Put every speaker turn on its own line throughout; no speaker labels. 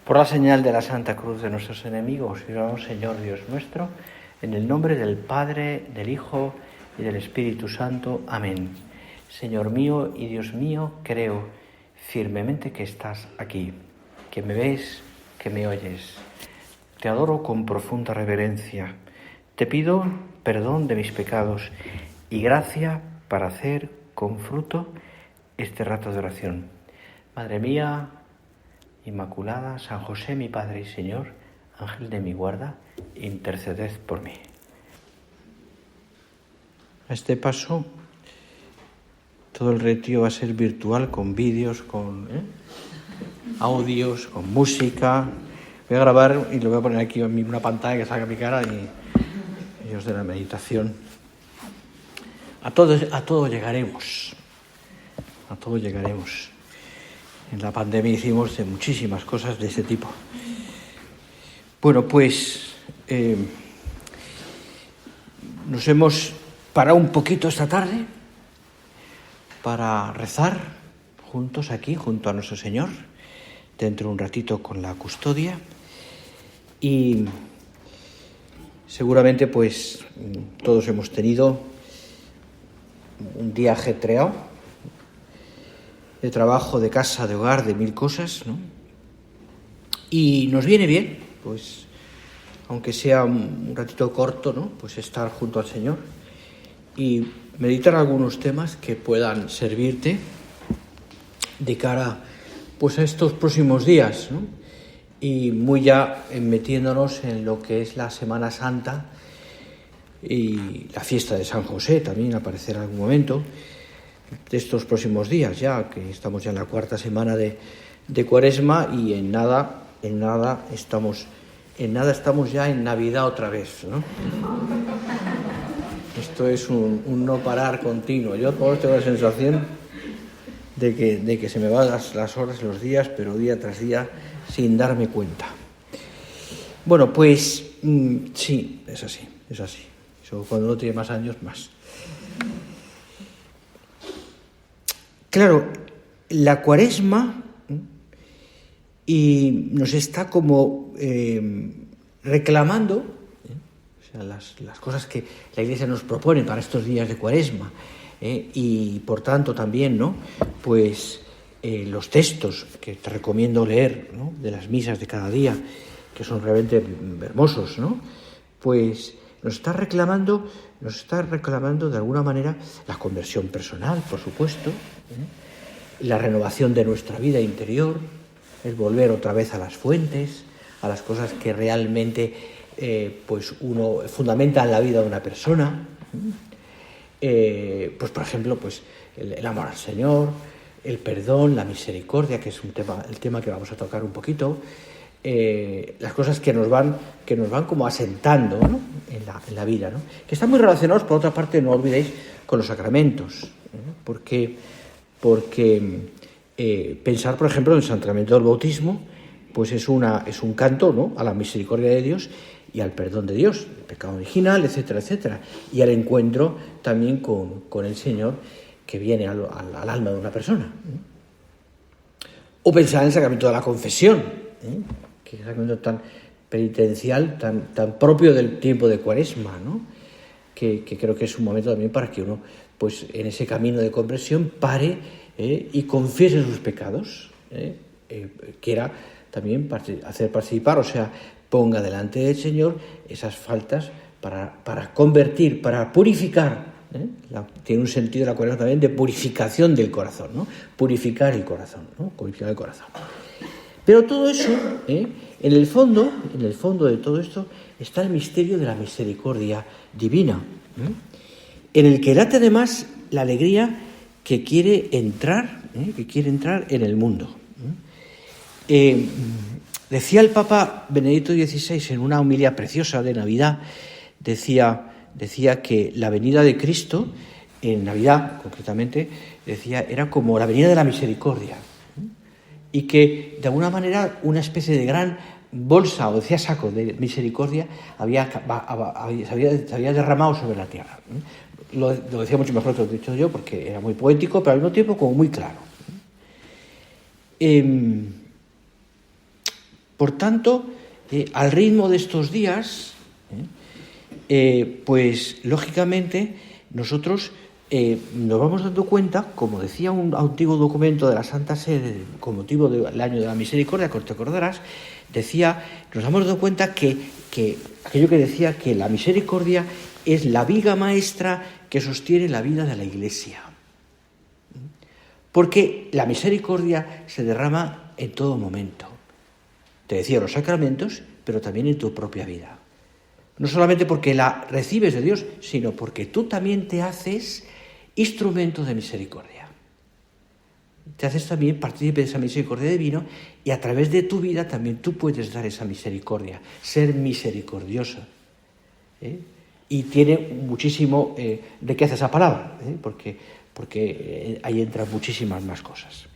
Por la señal de la Santa Cruz de nuestros enemigos, libranos, Señor Dios nuestro, en el nombre del Padre, del Hijo y del Espíritu Santo. Amén. Señor mío y Dios mío, creo firmemente que estás aquí, que me ves, que me oyes. Te adoro con profunda reverencia. Te pido perdón de mis pecados y gracia para hacer con fruto este rato de oración. Madre mía Inmaculada, San José, mi Padre y Señor, Ángel de mi guarda, interceded por mí. A este paso, todo el retiro va a ser virtual, con vídeos, con audios, con música. Voy a grabar y lo voy a poner aquí en una pantalla que salga mi cara y os de la meditación. A todo llegaremos. A todo llegaremos. En la pandemia hicimos muchísimas cosas de ese tipo. Bueno, pues nos hemos parado un poquito esta tarde para rezar juntos aquí, junto a nuestro Señor, dentro de un ratito con la custodia. Y seguramente pues todos hemos tenido un día ajetreado, de trabajo, de casa, de hogar, de mil cosas, ¿no? Y nos viene bien, pues, aunque sea un ratito corto, ¿no? Pues estar junto al Señor y meditar algunos temas que puedan servirte de cara, pues, a estos próximos días, ¿no? Y muy ya metiéndonos en lo que es la Semana Santa y la fiesta de San José, también aparecerá en algún momento de estos próximos días, ya que estamos ya en la cuarta semana de Cuaresma y en nada estamos ya en Navidad otra vez, ¿no? Esto es un no parar continuo. Yo tengo la sensación de que se me van las horas, los días, pero día tras día sin darme cuenta. Bueno, pues sí, es así. Eso cuando uno tiene más años, más. Claro, la Cuaresma y nos está como reclamando, o sea, las cosas que la Iglesia nos propone para estos días de Cuaresma, y por tanto también, ¿no? Pues los textos que te recomiendo leer, ¿no? De las misas de cada día, que son realmente hermosos, ¿no? Pues nos está reclamando de alguna manera la conversión personal, por supuesto, la renovación de nuestra vida interior, el volver otra vez a las fuentes, a las cosas que realmente pues uno fundamenta en la vida de una persona, pues por ejemplo pues el amor al Señor, el perdón, la misericordia, que es el tema que vamos a tocar un poquito, las cosas que nos van como asentando, ¿no? en la vida, ¿no? Que están muy relacionados, por otra parte, no olvidéis, con los sacramentos, porque pensar, por ejemplo, en el sacramento del bautismo, pues es un canto, ¿no? A la misericordia de Dios y al perdón de Dios, el pecado original, etcétera, etcétera, y al encuentro también con el Señor que viene al alma de una persona. O pensar en el sacramento de la confesión, que es un sacramento tan penitencial, tan propio del tiempo de Cuaresma, ¿no? Que creo que es un momento también para que uno, pues en ese camino de conversión, pare y confiese sus pecados, quiera también hacer participar, o sea, ponga delante del Señor esas faltas para convertir, para purificar. Tiene un sentido la Cuaresma también de purificación del corazón, ¿no? Purificar el corazón, ¿no? Purificar el corazón. Pero todo eso, en el fondo de todo esto está el misterio de la misericordia divina, en el que late además la alegría que quiere entrar en el mundo. Decía el Papa Benedicto XVI en una homilía preciosa de Navidad, decía que la venida de Cristo, en Navidad concretamente, era como la venida de la misericordia, y que de alguna manera una especie de gran bolsa, o decía saco de misericordia, se había derramado sobre la tierra. Lo decía mucho mejor que lo he dicho yo, porque era muy poético, pero al mismo tiempo como muy claro. Por tanto, al ritmo de estos días, pues lógicamente nosotros nos vamos dando cuenta, como decía un antiguo documento de la Santa Sede con motivo del año de la misericordia, que te acordarás, nos hemos dado cuenta que aquello que decía que la misericordia es la viga maestra que sostiene la vida de la Iglesia. Porque la misericordia se derrama en todo momento. Te decía los sacramentos, pero también en tu propia vida. No solamente porque la recibes de Dios, sino porque tú también te haces instrumento de misericordia. Te haces también partícipe de esa misericordia divina y a través de tu vida también tú puedes dar esa misericordia, ser misericordioso. Y tiene muchísimo riqueza esa palabra, porque ahí entran muchísimas más cosas.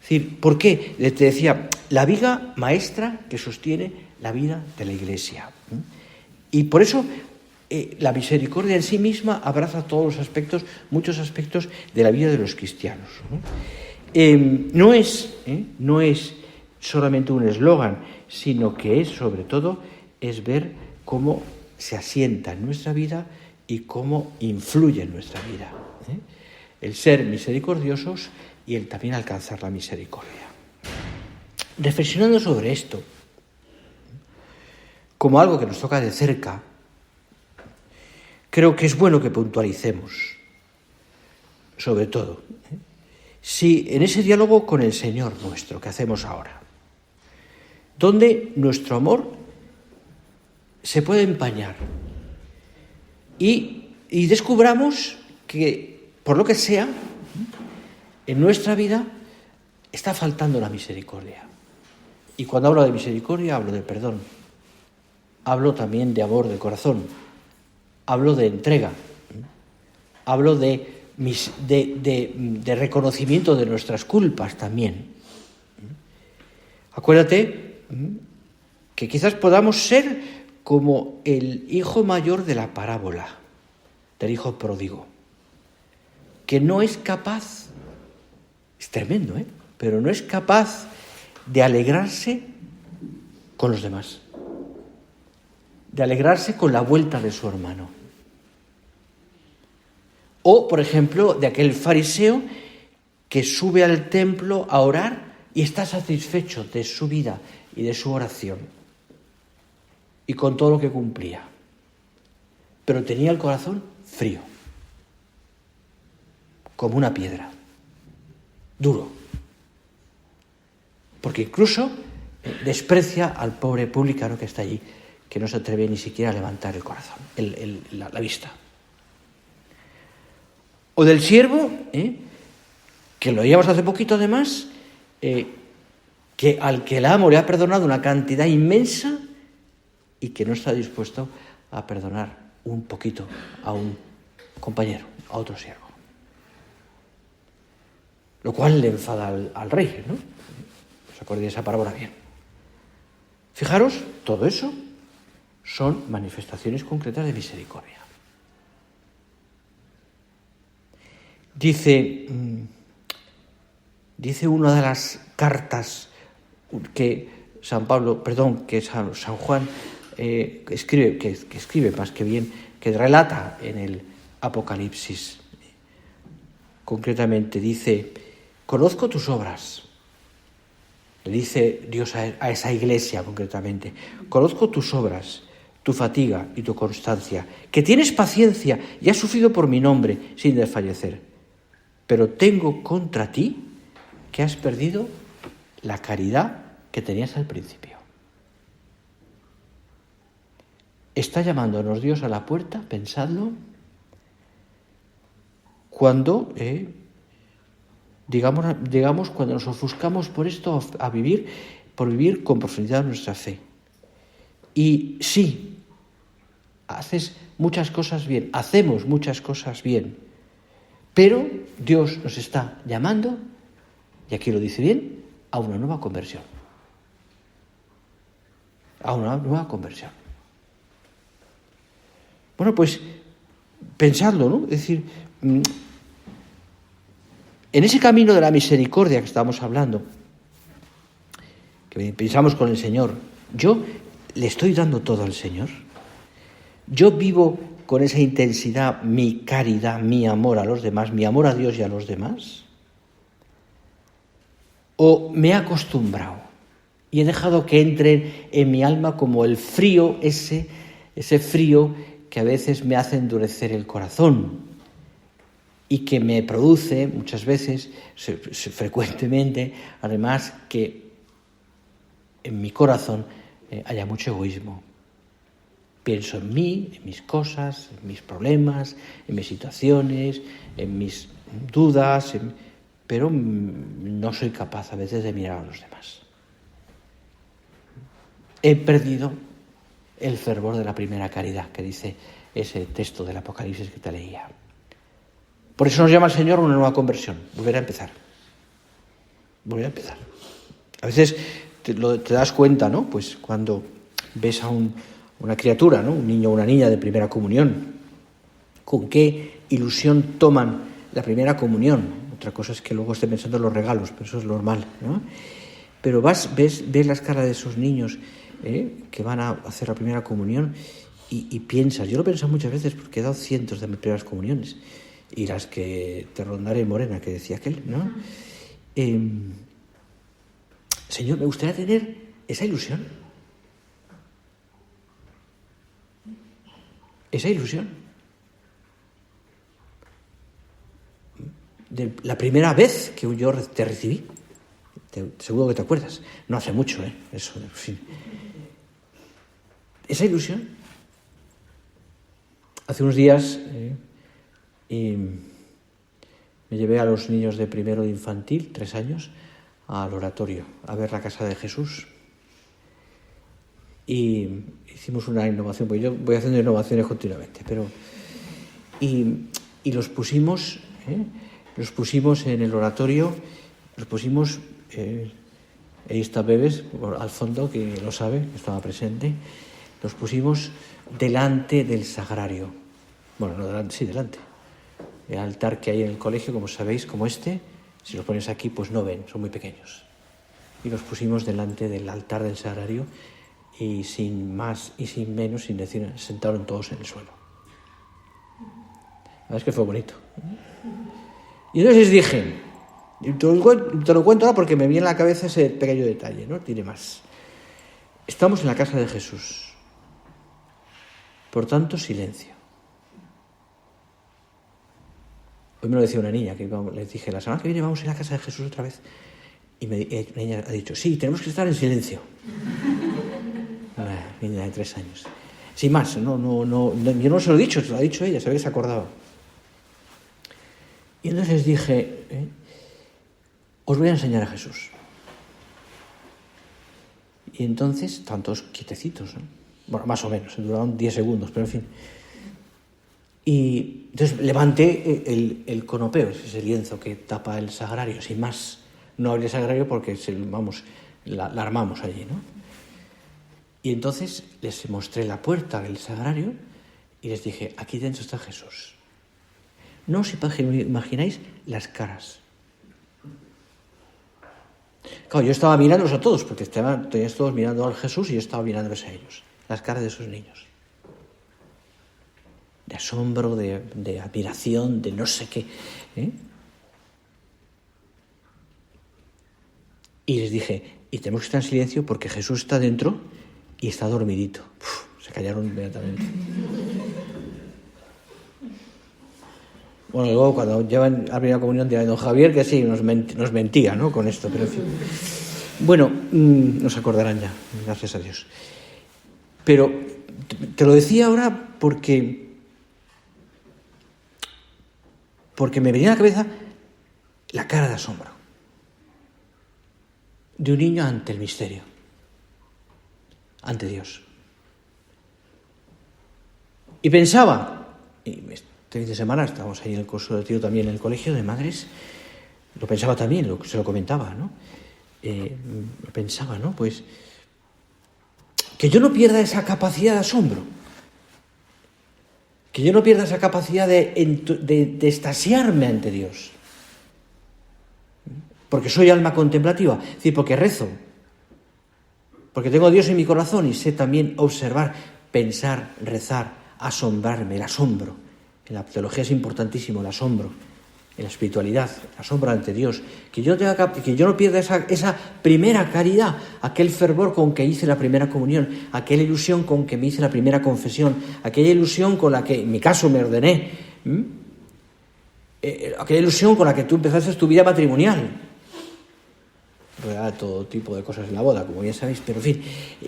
Es decir, ¿por qué? Te decía, la viga maestra que sostiene la vida de la Iglesia. Y por eso la misericordia en sí misma abraza todos los aspectos, muchos aspectos de la vida de los cristianos. No es solamente un eslogan, sino que es, sobre todo, es ver cómo se asienta en nuestra vida y cómo influye en nuestra vida. El ser misericordiosos y el también alcanzar la misericordia. Reflexionando sobre esto, como algo que nos toca de cerca, creo que es bueno que puntualicemos, sobre todo, si en ese diálogo con el Señor nuestro que hacemos ahora, donde nuestro amor se puede empañar y descubramos que, por lo que sea, en nuestra vida está faltando la misericordia. Y cuando hablo de misericordia, hablo de perdón. Hablo también de amor de corazón. Hablo de entrega. Hablo de reconocimiento de nuestras culpas también. Acuérdate que quizás podamos ser como el hijo mayor de la parábola, del hijo pródigo, que no es capaz, es tremendo, pero no es capaz de alegrarse con los demás, de alegrarse con la vuelta de su hermano. O, por ejemplo, de aquel fariseo que sube al templo a orar y está satisfecho de su vida y de su oración y con todo lo que cumplía, pero tenía el corazón frío, como una piedra, duro, porque incluso desprecia al pobre publicano que está allí, que no se atreve ni siquiera a levantar el corazón, la vista. O del siervo, que lo veíamos hace poquito además, que al que el amo le ha perdonado una cantidad inmensa y que no está dispuesto a perdonar un poquito a un compañero, a otro siervo. Lo cual le enfada al rey, ¿no? ¿Os acordáis de esa parábola? Bien. Fijaros, todo eso son manifestaciones concretas de misericordia. Dice una de las cartas que San Juan escribe más que bien, que relata en el Apocalipsis. Concretamente dice: conozco tus obras. Le dice Dios a esa iglesia concretamente: conozco tus obras, tu fatiga y tu constancia, que tienes paciencia y has sufrido por mi nombre sin desfallecer. Pero tengo contra ti que has perdido la caridad que tenías al principio. ¿Está llamándonos Dios a la puerta? Pensadlo. Cuando, digamos, cuando nos ofuscamos por esto, por vivir con profundidad nuestra fe. Y sí, hacemos muchas cosas bien, pero Dios nos está llamando, y aquí lo dice bien, a una nueva conversión. Bueno, pues pensadlo, ¿no? Es decir, en ese camino de la misericordia que estamos hablando, que pensamos con el Señor, ¿yo le estoy dando todo al Señor? ¿Yo vivo con esa intensidad mi caridad, mi amor a los demás, mi amor a Dios y a los demás? ¿O me he acostumbrado y he dejado que entre en mi alma como el frío, ese frío que a veces me hace endurecer el corazón y que me produce muchas veces, frecuentemente, además, que en mi corazón haya mucho egoísmo? Pienso en mí, en mis cosas, en mis problemas, en mis situaciones, en mis dudas, pero no soy capaz a veces de mirar a los demás. He perdido el fervor de la primera caridad, que dice ese texto del Apocalipsis que te leía. Por eso nos llama el Señor a una nueva conversión, volver a empezar. Volver a empezar. A veces te das cuenta, ¿no? Pues cuando ves a una criatura, ¿no? Un niño o una niña de primera comunión, con qué ilusión toman la primera comunión. Otra cosa es que luego esté pensando en los regalos, pero eso es normal, ¿no? Pero ves las caras de esos niños que van a hacer la primera comunión y piensas, yo lo he pensado muchas veces porque he dado cientos de primeras comuniones y las que te rondaré morena, que decía aquel, ¿no? Señor, me gustaría tener esa ilusión. Esa ilusión. De la primera vez que yo te recibí. Seguro que te acuerdas. No hace mucho, eso, en fin. Esa ilusión. Hace unos días y me llevé a los niños de primero de infantil, 3 años, al oratorio, a ver la casa de Jesús. Y hicimos una innovación, porque yo voy haciendo innovaciones continuamente, pero y los pusimos en el oratorio, los pusimos, ahí está Bebes, al fondo, que lo sabe, que estaba presente, los pusimos delante del sagrario. Bueno, no delante, sí, delante. El altar que hay en el colegio, como sabéis, como si los pones aquí, pues no ven, son muy pequeños. Y los pusimos delante del altar del sagrario y sin más y sin menos, sin decir, se sentaron todos en el suelo. La verdad es que fue bonito. Y entonces dije, te lo cuento ahora porque me viene a la cabeza ese pequeño detalle, no tiene más. Estamos en la casa de Jesús. Por tanto, silencio. Hoy me lo decía una niña, que les dije, la semana que viene vamos a ir a la casa de Jesús otra vez. Y una niña ha dicho, sí, tenemos que estar en silencio. Una niña de 3 años. Sin más, no, yo no se lo he dicho, se lo ha dicho ella, se ve que se acordaba. Y entonces dije, os voy a enseñar a Jesús. Y entonces, estaban todos quietecitos, ¿no? Bueno, más o menos, duraron 10 segundos, pero en fin. Y entonces levanté el conopeo, ese lienzo que tapa el sagrario, sin más. No abrí el sagrario porque la armamos allí, ¿no? Y entonces les mostré la puerta del sagrario y les dije, aquí dentro está Jesús. No os imagináis las caras. Claro, yo estaba mirándolos a todos, porque tenías todos mirando al Jesús y yo estaba mirándoles a ellos. Las caras de esos niños. De asombro, de admiración, de no sé qué. Y les dije, y tenemos que estar en silencio porque Jesús está dentro y está dormidito. Se callaron inmediatamente. Bueno, luego cuando llevan a la primera comunión de don Javier, que sí, nos mentía, ¿no? Con esto, pero en fin. Bueno, nos acordarán ya, gracias a Dios. Pero te lo decía ahora porque me venía a la cabeza la cara de asombro de un niño ante el misterio, ante Dios. Y pensaba, este fin de semana estábamos ahí en el curso de tiro también en el colegio de madres, lo pensaba también, se lo comentaba, ¿no? Lo pensaba, ¿no? Pues que yo no pierda esa capacidad de asombro, que yo no pierda esa capacidad de extasiarme ante Dios, porque soy alma contemplativa, es decir, porque rezo, porque tengo a Dios en mi corazón y sé también observar, pensar, rezar, asombrarme, el asombro. En la teología es importantísimo el asombro, en la espiritualidad, el asombro ante Dios. Que yo no pierda esa primera caridad, aquel fervor con que hice la primera comunión, aquella ilusión con que me hice la primera confesión, aquella ilusión con la que, en mi caso, me ordené, aquella ilusión con la que tú empezaste tu vida matrimonial. Real todo tipo de cosas en la boda, como bien sabéis, pero en fin,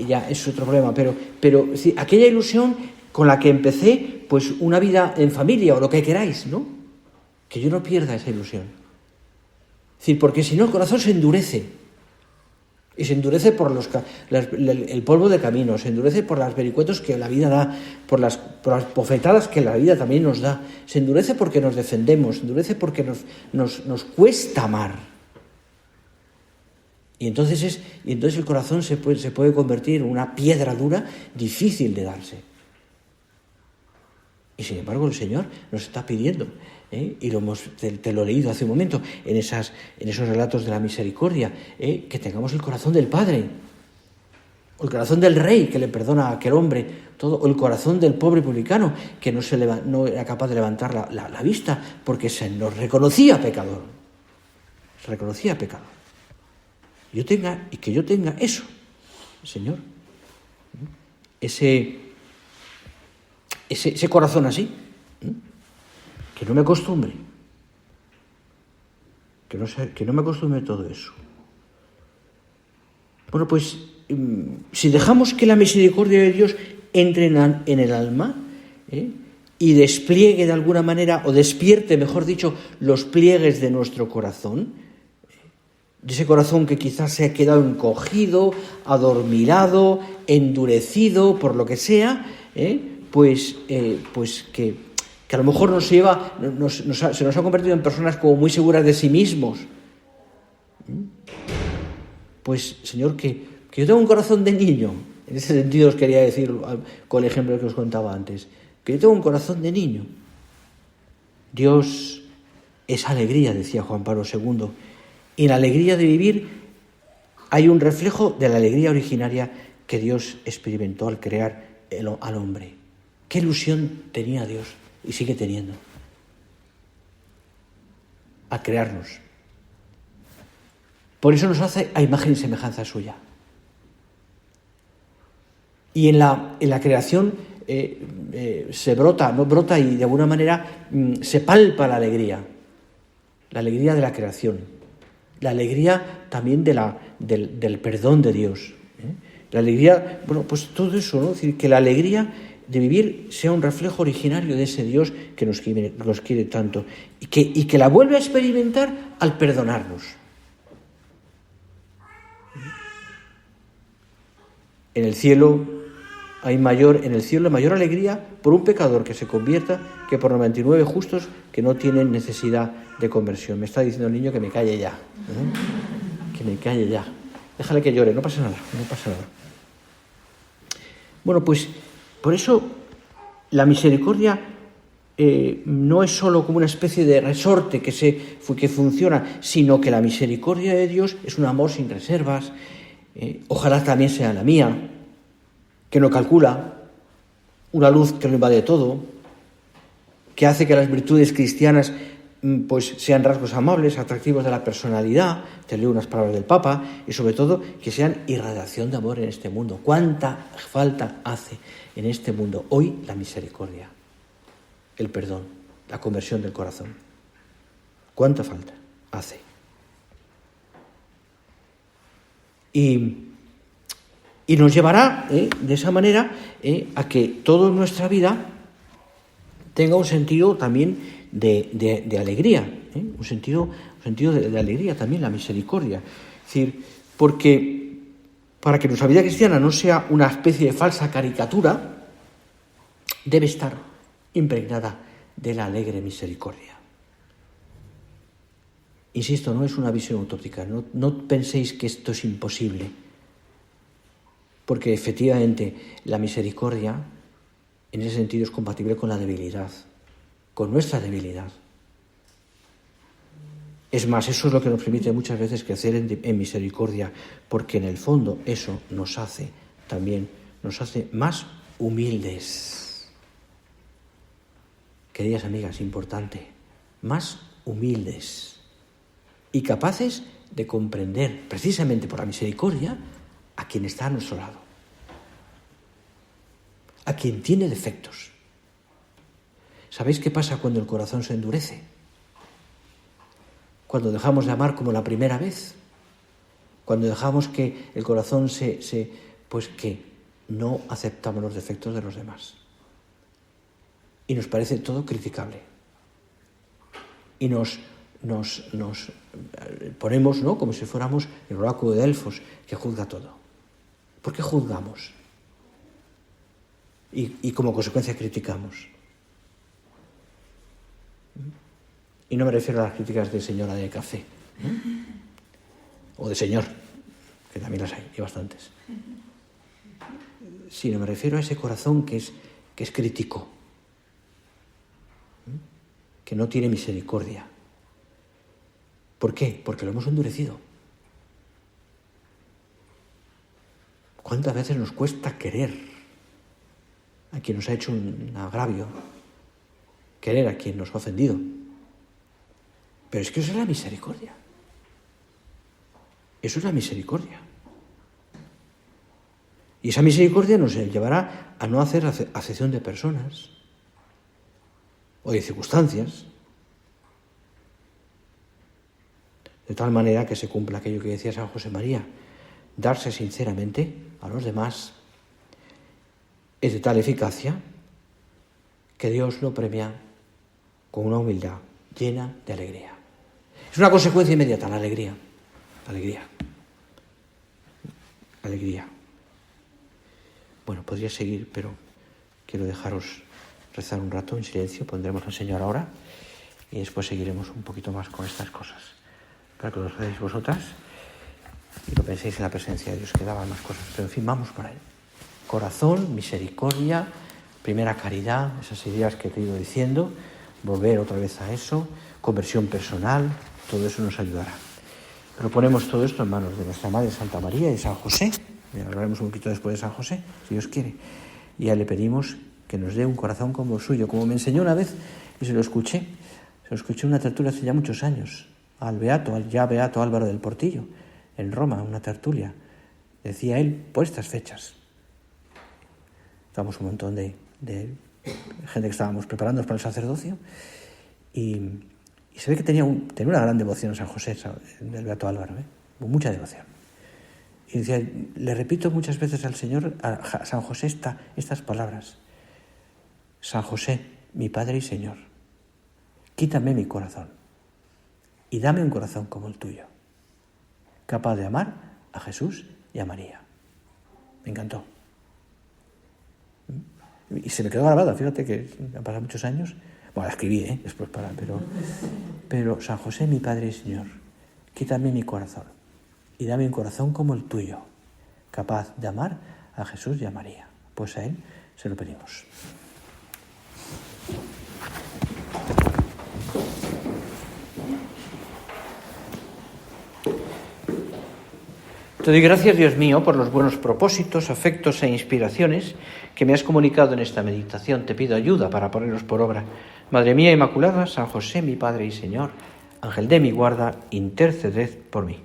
ya es otro problema. Pero sí, aquella ilusión con la que empecé, pues una vida en familia o lo que queráis, ¿no? Que yo no pierda esa ilusión. Es decir, porque si no el corazón se endurece. Y se endurece por el polvo de camino, se endurece por los vericuetos que la vida da, por las bofetadas que la vida también nos da. Se endurece porque nos defendemos, se endurece porque nos cuesta amar. Y entonces el corazón se puede convertir en una piedra dura, difícil de darse. Y sin embargo el Señor nos está pidiendo, y te lo he leído hace un momento, en esos relatos de la misericordia, que tengamos el corazón del Padre, o el corazón del Rey que le perdona a aquel hombre, todo, o el corazón del pobre publicano que no era capaz de levantar la vista porque se nos reconocía pecador. Se reconocía pecador. Que yo tenga eso, Señor. Ese corazón así, que no me acostumbre, que no me acostumbre a todo eso. Bueno, pues si dejamos que la misericordia de Dios entre en el alma y despliegue de alguna manera, o despierte, mejor dicho, los pliegues de nuestro corazón, de ese corazón que quizás se ha quedado encogido, adormilado, endurecido, por lo que sea, pues que a lo mejor se nos ha convertido en personas como muy seguras de sí mismos. Pues, Señor, que yo tengo un corazón de niño. En ese sentido os quería decir, con el ejemplo que os contaba antes, que yo tengo un corazón de niño. Dios es alegría, decía Juan Pablo II. Y en la alegría de vivir hay un reflejo de la alegría originaria que Dios experimentó al crear al hombre. Qué ilusión tenía Dios, y sigue teniendo, al crearnos. Por eso nos hace a imagen y semejanza suya. Y en la creación brota y de alguna manera se palpa la alegría de la creación. La alegría también del perdón de Dios. La alegría, pues todo eso, ¿no? Es decir, que la alegría de vivir sea un reflejo originario de ese Dios que nos quiere tanto y que la vuelve a experimentar al perdonarnos. En el cielo hay mayor alegría por un pecador que se convierta que por 99 justos que no tienen necesidad de conversión. Me está diciendo el niño que me calle ya. Que me calle ya. Déjale que llore, no pasa nada. Bueno, pues por eso la misericordia no es solo como una especie de resorte que funciona, sino que la misericordia de Dios es un amor sin reservas. Ojalá también sea la mía, que no calcula, una luz que lo invade todo, que hace que las virtudes cristianas pues sean rasgos amables, atractivos de la personalidad, te leo unas palabras del Papa, y sobre todo que sean irradiación de amor en este mundo. ¿Cuánta falta hace en este mundo hoy la misericordia, el perdón, la conversión del corazón? ¿Cuánta falta hace? Y nos llevará de esa manera a que toda nuestra vida tenga un sentido también de alegría, un sentido de alegría también, la misericordia. Es decir, porque para que nuestra vida cristiana no sea una especie de falsa caricatura, debe estar impregnada de la alegre misericordia. Insisto, no es una visión utópica, no penséis que esto es imposible, porque efectivamente la misericordia en ese sentido es compatible con la debilidad, con nuestra debilidad. Es más, eso es lo que nos permite muchas veces crecer en misericordia, porque en el fondo eso nos hace más humildes. Queridas amigas, importante, más humildes y capaces de comprender, precisamente por la misericordia, a quien está a nuestro lado, a quien tiene defectos. ¿Sabéis qué pasa cuando el corazón se endurece? Cuando dejamos de amar como la primera vez, cuando dejamos que el corazón pues que no aceptamos los defectos de los demás. Y nos parece todo criticable. Y nos ponemos, ¿no?, como si fuéramos el oráculo de Delfos, que juzga todo. ¿Por qué juzgamos? Y como consecuencia criticamos. Y no me refiero a las críticas de señora de café, o de señor, que también las hay, y bastantes. Sino me refiero a ese corazón que es crítico, que no tiene misericordia. ¿Por qué? Porque lo hemos endurecido. ¿Cuántas veces nos cuesta querer a quien nos ha hecho un agravio? Querer a quien nos ha ofendido. Pero es que eso es la misericordia. Eso es la misericordia. Y esa misericordia nos llevará a no hacer acepción de personas o de circunstancias, de tal manera que se cumpla aquello que decía San José María: darse sinceramente a los demás es de tal eficacia que Dios lo premia con una humildad llena de alegría. Es una consecuencia inmediata, la alegría. Alegría. Bueno, podría seguir, pero quiero dejaros rezar un rato en silencio. Pondremos al Señor ahora y después seguiremos un poquito más con estas cosas, para que lo hacéis vosotras y lo penséis en la presencia de Dios, que daban más cosas. Pero en fin, vamos por ahí. Corazón, misericordia, primera caridad, esas ideas que te he ido diciendo, volver otra vez a eso, conversión personal, todo eso nos ayudará. Pero ponemos todo esto en manos de nuestra Madre Santa María y de San José. Y hablaremos un poquito después de San José, si Dios quiere. Y ya le pedimos que nos dé un corazón como el suyo, como me enseñó una vez, y se lo escuché en una tertulia hace ya muchos años, al ya beato Álvaro del Portillo, en Roma, una tertulia. Decía él, por estas fechas, estábamos un montón de gente que estábamos preparándonos para el sacerdocio, y se ve que tenía una gran devoción a San José, del beato Álvaro, mucha devoción. Y decía, le repito muchas veces al Señor, a San José, estas palabras: San José, mi Padre y Señor, quítame mi corazón y dame un corazón como el tuyo, capaz de amar a Jesús y a María. Me encantó. Y se me quedó grabada, fíjate que han pasado muchos años. Bueno, la escribí, después pero San José, mi Padre y Señor, quítame mi corazón y dame un corazón como el tuyo, capaz de amar a Jesús y a María. Pues a Él se lo pedimos. Te doy gracias, Dios mío, por los buenos propósitos, afectos e inspiraciones que me has comunicado en esta meditación. Te pido ayuda para ponerlos por obra. Madre mía Inmaculada, San José, mi Padre y Señor, Ángel de mi guarda, interceded por mí.